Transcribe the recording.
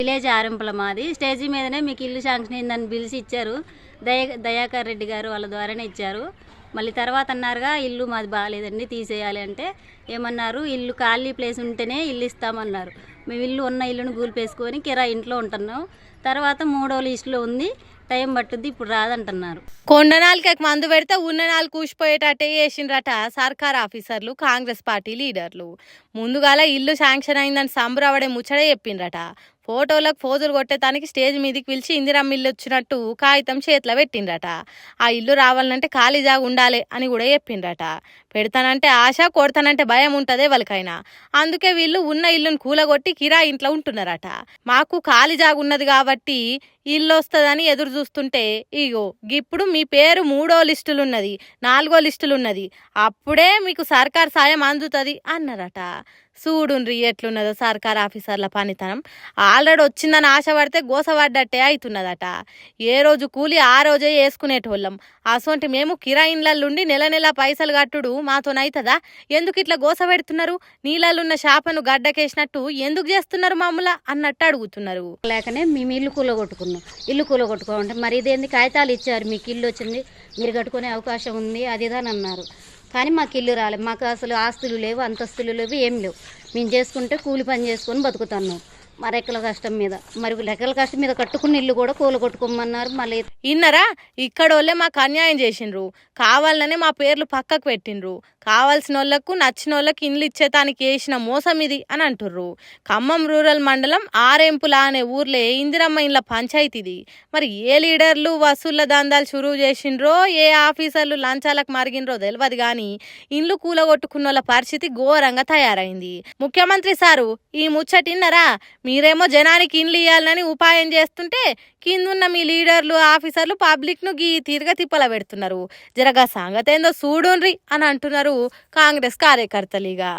Village ఆరంపుల మాది. Stage మీదనే మీకు ఇల్లు శాంక్షన్ అయిందని పిలిచి ఇచ్చారు. దయాకర్ రెడ్డి గారు వాళ్ళ ద్వారానే ఇచ్చారు. మళ్ళీ తర్వాత అన్నారుగా ఇల్లు మాది బాగాలేదండి తీసేయాలి అంటే ఏమన్నారు, ఇల్లు ఖాళీ ప్లేస్ ఉంటేనే ఇల్లు ఇస్తామన్నారు. మేము ఉన్న ఇల్లును గూల్పేసుకొని కిరాయి ఇంట్లో ఉంటున్నాం. తర్వాత 3వ లిస్టులో ఉంది, టైం పట్టుద్ది, ఇప్పుడు రాదంటున్నారు. కొండ నాలుకకి మందు పెడితే ఉన్న నాలుగు కూసిపోయేటట్టే చేసిండ్రట సర్కార్ ఆఫీసర్లు, కాంగ్రెస్ పార్టీ లీడర్లు. ముందుగాల ఇల్లు శాంక్షన్ అయిందని సంబరవడే ముచ్చడే చెప్పిండ్రట. ఫోటోలకు ఫోజులు కొట్టేదానికి స్టేజ్ మీదకి పిలిచి ఇందిరమ్మ ఇల్లు వచ్చినట్టు కాగితం చేతిలో పెట్టిండ్రట. ఆ ఇల్లు రావాలంటే ఖాళీ జాగా ఉండాలి అని కూడా చెప్పిండ్రట. పెడతానంటే ఆశ, కొడతానంటే భయం ఉంటుందే వాళ్ళకైనా. అందుకే వీళ్ళు ఉన్న ఇల్లును కూలగొట్టి కిరాయి ఇంట్లో ఉంటున్నారట. మాకు ఖాళీ జాగా ఉన్నది కాబట్టి ఇల్లు వస్తుందని ఎదురు చూస్తుంటే ఇగో ఇప్పుడు మీ పేరు 3వ లిస్టులు ఉన్నది, 4వ లిస్టులు ఉన్నది, అప్పుడే మీకు సర్కార్ సాయం అందుతుంది అన్నారట. చూడుండ్రి ఎట్లున్నదో సర్కార్ ఆఫీసర్ల పనితనం. ఆల్రెడీ వచ్చిందని ఆశపడితే గోసపడ్డట్టే అవుతున్నదట. ఏ రోజు కూలి ఆ రోజే వేసుకునేటోళ్ళం. అసొంటి మేము కిరాయిన్లల్లుండి నెల నెల పైసలు కట్టుడు మాతోనైతుందా? ఎందుకు ఇట్లా గోస పెడుతున్నారు? నీళ్ళలున్న చేపను గడ్డకేసినట్టు ఎందుకు చేస్తున్నారు మమ్మల్ని అన్నట్టు అడుగుతున్నారు. లేకనే మేము ఇల్లు కూలగొట్టుకున్నాం. ఇల్లు కూలగొట్టుకోమంటే మరి ఇదేంది, కాగితాలు ఇచ్చారు, మీకు ఇల్లు వచ్చింది, మీరు కట్టుకునే అవకాశం ఉంది, అదిదని అన్నారు. కానీ మాకు ఇల్లు రాలేదు. మాకు అసలు ఆస్తులు లేవు, అంతస్తులు లేవు, ఏం లేవు. మేము చేసుకుంటే కూలి పని చేసుకొని బతుకుతున్నాం. మా రెక్కల కష్టం మీద, మరి రెక్కల కష్టం మీద కట్టుకున్న ఇల్లు కూడా కూలగొట్టుకోమన్నారు. మళ్ళీ ఇన్నరా ఇక్కడోళ్ళే మాకు అన్యాయం చేసిండ్రు, కావాలనే మా పేర్లు పక్కకు పెట్టిండ్రు, కావాల్సిన వాళ్ళకు నచ్చిన వాళ్ళకి ఇండ్లు ఇచ్చేతానికి వేసిన మోసం ఇది అని అంటుర్రు. ఖమ్మం రూరల్ మండలం ఆరెంపుల అనే ఊర్లే ఇందిరమ్మ ఇండ్ల పంచాయతీది. మరి ఏ లీడర్లు వసూళ్ల దందాలు షురువు చేసిండ్రో, ఏ ఆఫీసర్లు లంచాలకు మరిగినరో తెలియదు కానీ ఇండ్లు కూలగొట్టుకున్న వాళ్ళ పరిస్థితి ఘోరంగా తయారైంది. ముఖ్యమంత్రి సారు ఈ ముచ్చటిన్నరా? మీరేమో జనానికి ఇండ్లు ఇవ్వాలని ఉపాయం చేస్తుంటే కిందున్న మీ లీడర్లు, ఆఫీసర్లు పబ్లిక్ను గీ తీరుగా తిప్పల పెడుతున్నారు. జరగా సంగతి ఏందో చూడుండ్రి అని అంటున్నారు కాంగ్రెస్ కార్యకర్తలుగా.